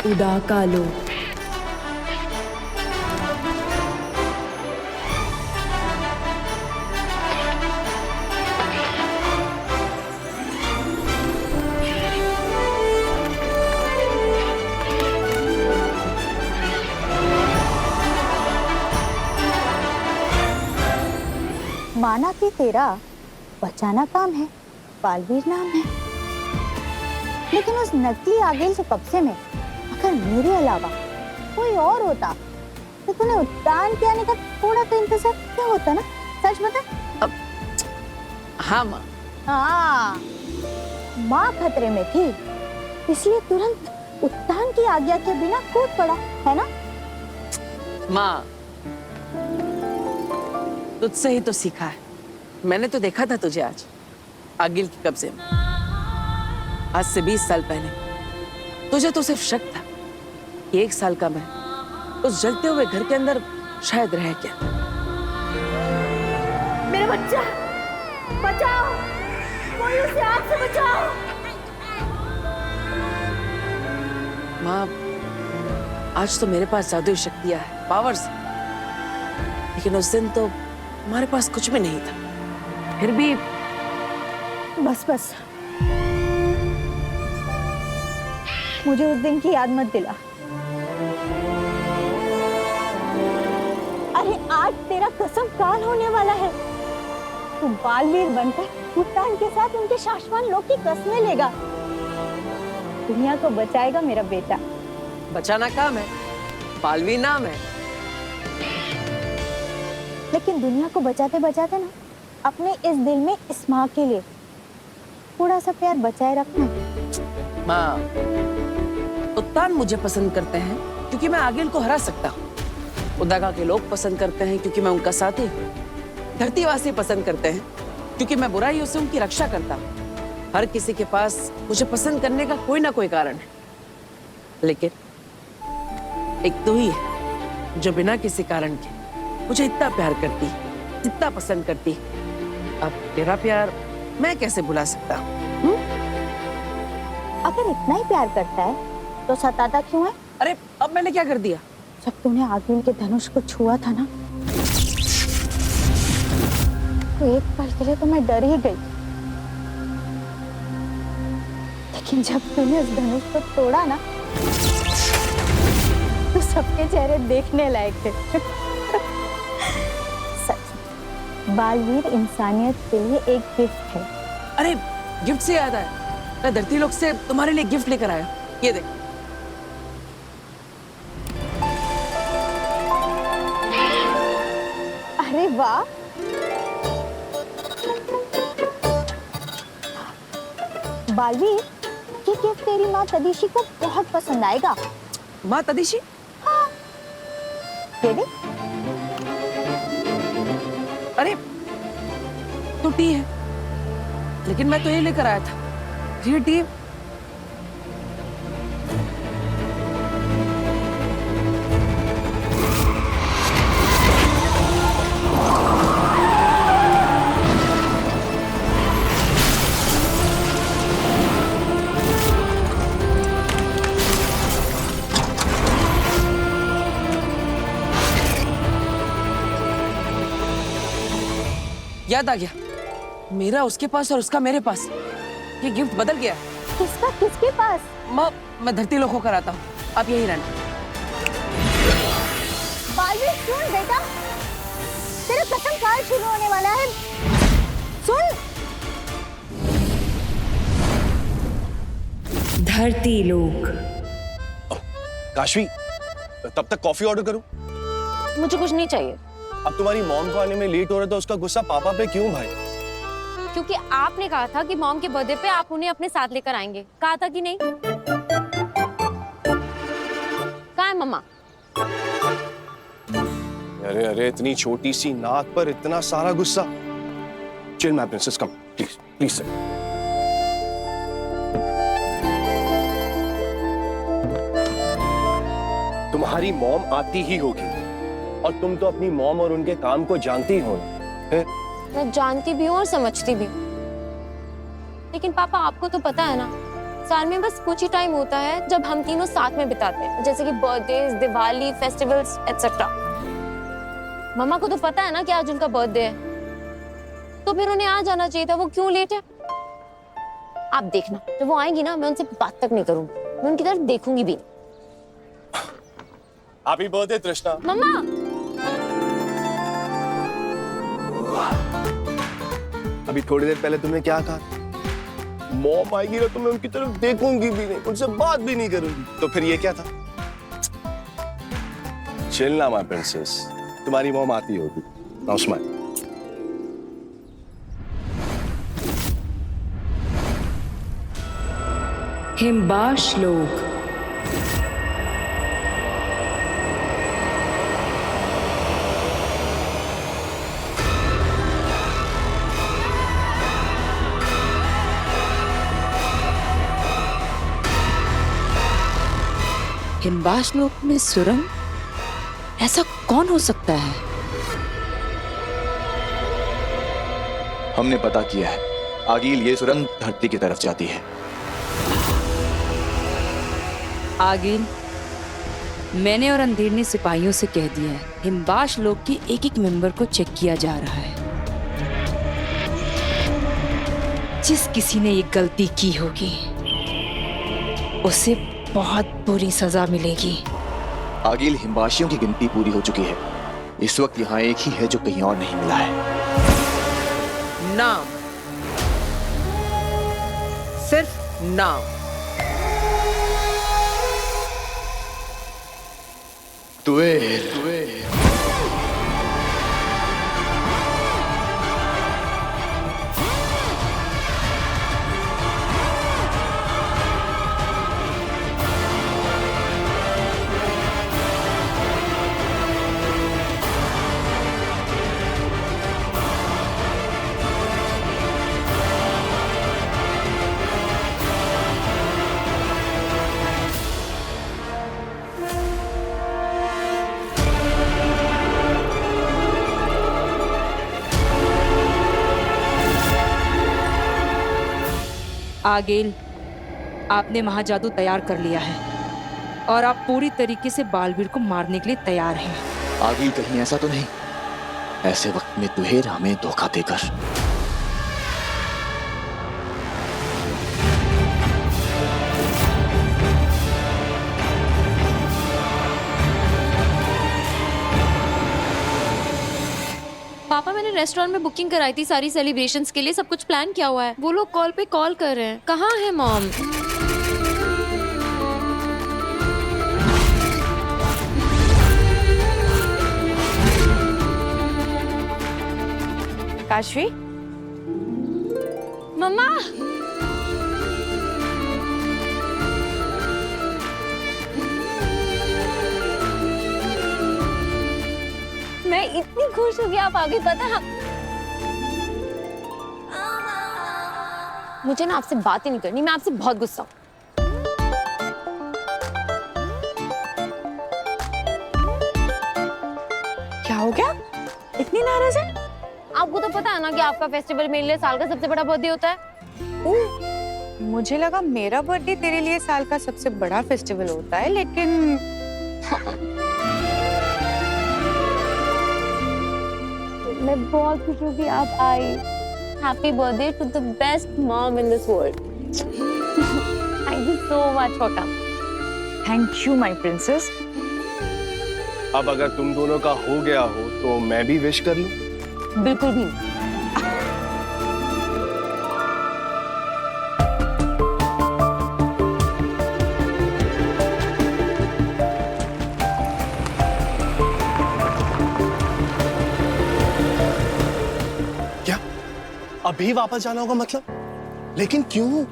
उदा कालो। माना कि तेरा बचाना काम है, बालवीर नाम है, लेकिन उस नकली आगिल के कब्जे में अगर मेरे अलावा कोई और होता तो तूने उद्यान के आने का थोड़ा तो इंतजार क्या होता ना? सच बता। हाँ माँ। हाँ, माँ खतरे में थी, इसलिए तुरंत उद्यान की आज्ञा के बिना कूद पड़ा, है ना? माँ, तुझसे ही तो सीखा है। मैंने तो देखा था तुझे आज आगिल के कब्जे में, आज से 20 साल पहले। तुझे तो सिर्फ शक था कि 1 साल का मैं उस जलते हुए घर के अंदर शायद रह गया। मेरा बच्चा, बचाओ, कोई उसे आग से बचाओ। माँ, आज तो मेरे पास जादुई शक्तियां हैं, पावर्स, लेकिन उस दिन तो हमारे पास कुछ भी नहीं था। फिर भी बस बस, मुझे उस दिन की याद मत दिला। अरे आज तेरा कसम काल होने वाला है। तू बालवीर बनकर उद्यान के साथ उनके शाश्वत लोक की कस्में लेगा, दुनिया को बचाएगा मेरा बेटा। बचाना काम है, बालवीर नाम है। लेकिन दुनिया को बचाते बचाते ना अपने इस दिल में इस माँ के लिए थोड़ा सा प्यार बचाए रखना। माँ, उद्यान मुझे पसंद करते हैं क्योंकि मैं आगिल को हरा सकता हूँ। उदागा के लोग पसंद करते हैं क्योंकि मैं उनका साथी हूँ। धरतीवासी पसंद करते हैं क्योंकि मैं बुराइयों से उनकी रक्षा करता हूँ। हर किसी के पास मुझे पसंद करने का कोई ना कोई कारण है, लेकिन एक तू ही है जो बिना किसी कारण के मुझे इतना प्यार करती, इतना पसंद करती। अब तेरा प्यार मैं कैसे भुला सकता हूँ? अगर इतना ही प्यार करता है तो सताता क्यों है? अरे अब मैंने क्या कर दिया? जब तूने आगिल के धनुष को छुआ था ना, तो एक पल के लिए तो मैं डर ही गई, लेकिन जब तूने उस धनुष को तोड़ा ना, तो सबके चेहरे देखने लायक थे। सच, बालवीर इंसानियत के लिए एक गिफ्ट है। अरे गिफ्ट से याद आया, मैं धरती लोक से तुम्हारे लिए गिफ्ट लेकर आया। ये देख। अरे वाह, बालवीर, ये गिफ्ट तेरी माँ तदीशी को बहुत पसंद आएगा। माँ तदीशी? हाँ, ये देख। अरे तो टी है, लेकिन मैं तो ये लेकर आया था। ये टी याद आ गया, मेरा उसके पास और उसका मेरे पास। ये गिफ्ट बदल गया। किसका किसके पास? मैं धरती लोक होकर आता हूँ, आप यही रहना। बालवीर सुन बेटा, तेरा कसम काल शुरू होने वाला है। सुन। धरती लोक। काशवी, तब तक कॉफी ऑर्डर करूं? मुझे कुछ नहीं चाहिए। अब तुम्हारी मॉम को आने में लेट हो रहा था, उसका गुस्सा पापा पे क्यों भाई? क्योंकि आपने कहा था कि मॉम के बर्थडे पे आप उन्हें अपने साथ लेकर आएंगे, कहा था कि नहीं? कहाँ है मम्मा? अरे अरे, इतनी छोटी सी नाक पर इतना सारा गुस्सा। Chill my princess, come please please sir. तुम्हारी मॉम आती ही होगी, और तुम तो अपनी मॉम और उनके काम को जानती हो। मैं जानती भी हूँ और समझती भी हूँ, लेकिन पापा आपको तो पता है ना साल में बस कुछ ही टाइम होता है जब हम तीनों साथ में बिताते हैं, जैसे कि बर्थडेज, दिवाली, फेस्टिवल्स एटसेट्रा। मम्मा को तो पता है ना कि आज उनका बर्थडे है, तो फिर उन्हें आ जाना चाहिए था। वो क्यों लेट है? आप देखना, जब वो आएंगी ना, मैं उनसे बात तक नहीं करूंगी, मैं उनकी तरफ देखूंगी भी नहीं। हैप्पी बर्थडे तृष्णा। मम्मा, अभी थोड़ी देर पहले तुमने क्या कहा? मॉम आएगी ना तो मैं उनकी तरफ देखूंगी भी नहीं, उनसे बात भी नहीं करूंगी। तो फिर ये क्या था? चिल ना माय प्रिंसेस, तुम्हारी मॉम आती होगी। Now smile. हिमबाश लोक। हिमबाश लोक में सुरंग? ऐसा कौन हो सकता है? हमने पता किया है, आगिल ये सुरंग धरती की तरफ जाती है। आगिल, मैंने और अंधेर ने सिपाहियों से कह दिया है, हिमबाश लोक की एक एक मेंबर को चेक किया जा रहा है। जिस किसी ने ये गलती की होगी उसे बहुत बुरी सजा मिलेगी। आगिल, हिमबाशियों की गिनती पूरी हो चुकी है। इस वक्त यहाँ एक ही है जो कहीं और नहीं मिला है। नाम, सिर्फ नाम। तुएल। आगिल, आपने महाजादू तैयार कर लिया है और आप पूरी तरीके से बालवीर को मारने के लिए तैयार हैं। आगिल, कहीं ऐसा तो नहीं ऐसे वक्त में तुहेर हमें धोखा देकर? पापा, मैंने रेस्टोरेंट में बुकिंग कराई थी सारी सेलिब्रेशंस के लिए, सब कुछ प्लान किया हुआ है। वो लोग कॉल पे कॉल कर रहे हैं। कहाँ है मॉम? काशवी, मम्मा, मैं इतनी खुश हूँ कि आप आगे। पता है, मुझे ना आपसे बात ही नहीं करनी, मैं आपसे बहुत गुस्सा हूँ। क्या हो गया? इतनी नाराज है? आपको तो पता है ना कि आपका फेस्टिवल मेरे लिए साल का सबसे बड़ा बर्थडे होता है। मुझे लगा मेरा बर्थडे तेरे लिए साल का सबसे बड़ा फेस्टिवल होता है, लेकिन मैं बहुत खुश हूँ कि आप आई। Happy birthday to the best mom in this world. Thank you so much for come. Thank you my princess. अब अगर तुम दोनों का हो गया हो तो मैं भी विश कर लूं? बिल्कुल भी नहीं। क्या अभी वापस जाना होगा? मतलब, लेकिन क्यों?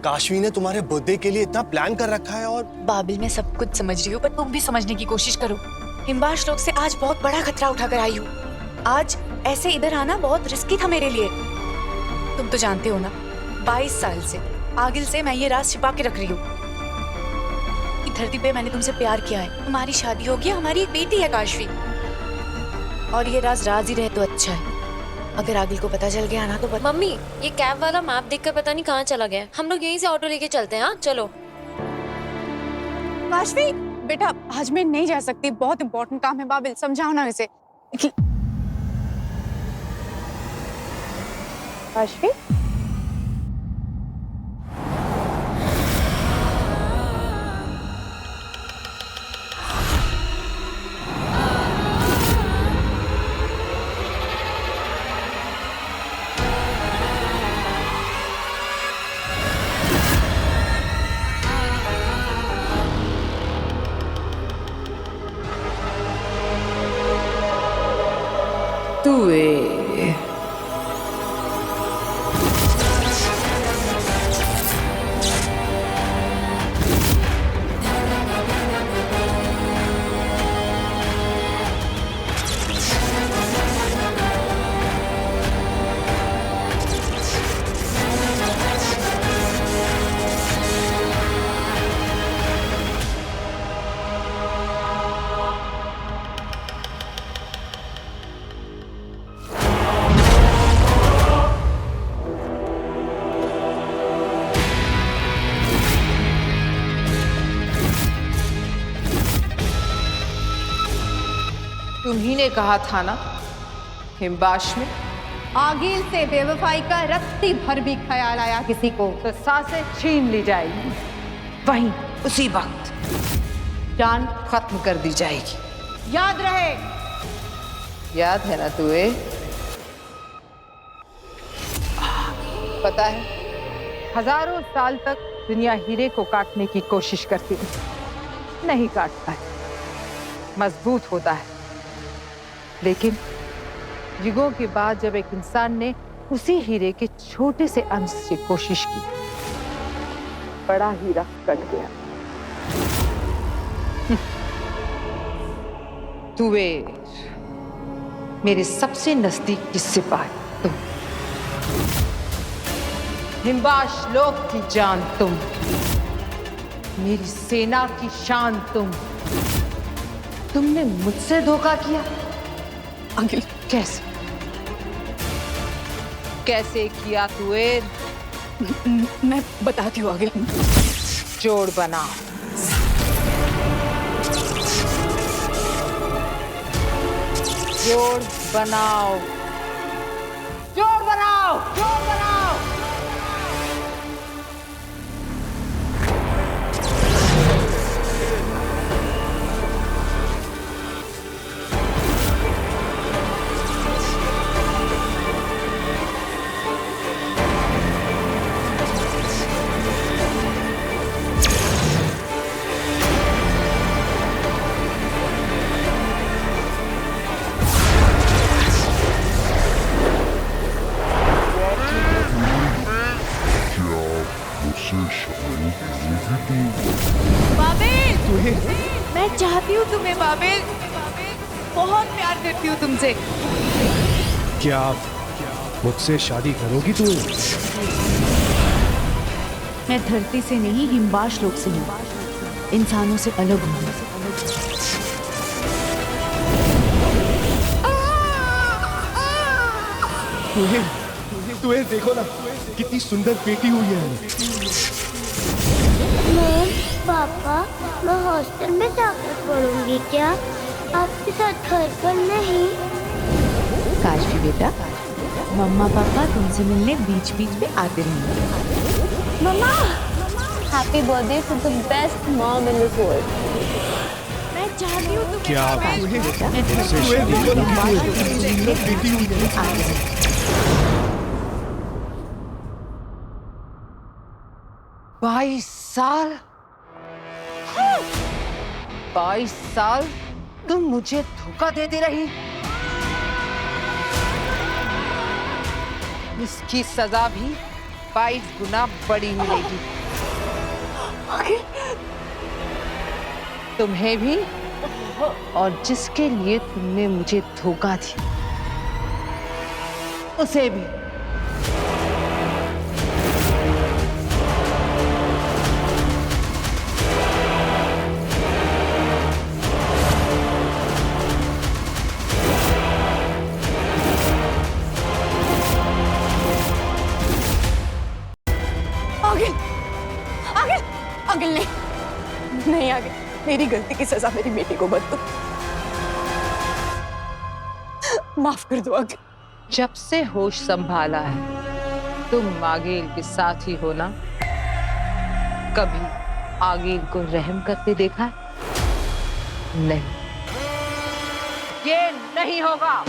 काशवी ने तुम्हारे बर्थडे के लिए इतना प्लान कर रखा है। और बाबिल, मैं सब कुछ समझ रही हूँ, पर तुम भी समझने की कोशिश करो। हिमबाश लोक से आज बहुत बड़ा खतरा उठाकर आई हूँ। आज ऐसे इधर आना बहुत रिस्की था मेरे लिए। तुम तो जानते हो ना, 22 साल से आगिल से मैं ये राज छिपा के रख रही हूँ। इस धरती पे मैंने तुमसे प्यार किया है, हमारी शादी होगी, हमारी एक बेटी है काशवी। और ये राज ही रहे तो अच्छा है। अगर आगिल को पता चल गया ना तो मम्मी ये कैब वाला मैप देखकर पता नहीं कहाँ चला गया। हम लोग यहीं से ऑटो लेके चलते हैं। हाँ चलो। काशवी बेटा आज मैं नहीं जा सकती, बहुत इंपॉर्टेंट काम है। बाबिल समझाओ ना इसे। काशवी तुम्ही ने कहा था ना हिमबाश में आगिल से बेवफाई का रत्ती भर भी ख्याल आया किसी को तो सांसें छीन ली जाएगी, वहीं उसी वक्त जान खत्म कर दी जाएगी। याद रहे। याद है ना तुए? पता है हजारों साल तक दुनिया हीरे को काटने की कोशिश करती है, नहीं काटता है, मजबूत होता है। लेकिन युगों के बाद जब एक इंसान ने उसी हीरे के छोटे से अंश से कोशिश की, बड़ा हीरा कट गया। तुवेर, मेरे सबसे नजदीकी सिपाही तुम, हिमबाश लोक की जान तुम, मेरी सेना की शान तुम। तुमने मुझसे धोखा किया। आगिल कैसे कैसे किया तुवेर? मैं बताती हूँ आगिल। जोड़ बनाओ। जोड़ बनाओ। जोड़ बनाओ। जोड़ बनाओ। मैं चाहती हूँ तुम्हें बाबिल, बहुत प्यार करती हूँ तुमसे। क्या आप मुझसे शादी करोगी तू? मैं धरती से नहीं हिमबाश लोक से हूँ, इंसानों से अलग हूँ। तुम्हें देखो ना कितनी सुंदर बेटी हुई है। मम्मी पापा मैं हॉस्टल में जाकर पढ़ूंगी क्या, आपके साथ घर पर नहीं? काशवी बेटा, मम्मा पापा तुमसे मिलने बीच बीच में आते रहेंगे। मम्मा happy birthday to the best mom in this world. मैं चाहती हूँ तुम्हें क्या आप बाबिल। मुझसे शादी करोगी? 22 साल 22 साल तुम मुझे धोखा देती रही। इसकी सजा भी 22 गुना बड़ी मिलेगी। तुम्हें भी और जिसके लिए तुमने मुझे धोखा दिया उसे भी। नहीं आगे, मेरी गलती की सजा मेरी बेटी को मत दो, माफ कर दो आगे। जब से होश संभाला है तुम आगेल के साथ ही हो ना? कभी आगेल को रहम करते देखा है? नहीं, ये नहीं होगा।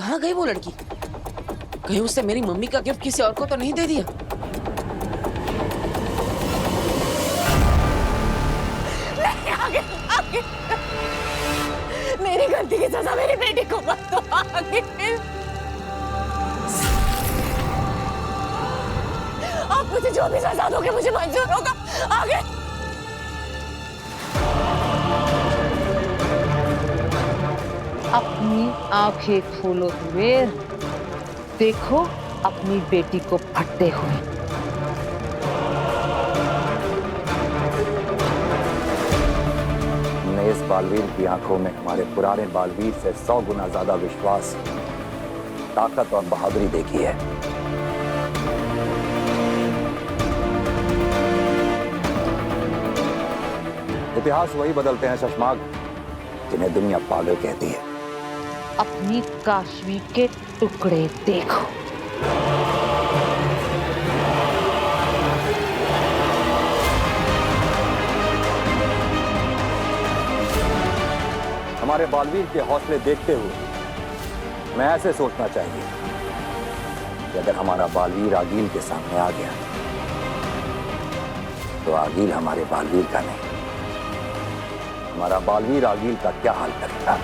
कहाँ गई वो लड़की? कहीं उसने मेरी मम्मी का गिफ्ट किसी और को तो नहीं दे दिया? नहीं, आगे आगे मेरी गलती की सजा मेरी बेटी को मत दो। आगे आप मुझे जो भी सजा दोगे मुझे मंजूर होगा। आगे अपनी आंखें खोलो कुबेर, देखो अपनी बेटी को फटते हुए। हमने इस बालवीर की आंखों में हमारे पुराने बालवीर से 100 गुना ज्यादा विश्वास, ताकत और बहादुरी देखी है। इतिहास वही बदलते हैं शशमाग जिन्हें दुनिया पागल कहती है। अपनी काशवी के टुकड़े देखो। हमारे बालवीर के हौसले देखते हुए मैं ऐसे सोचना चाहिए कि अगर हमारा बालवीर आगील के सामने आ गया तो आगील हमारे बालवीर का नहीं, हमारा बालवीर आगील का क्या हाल करेगा।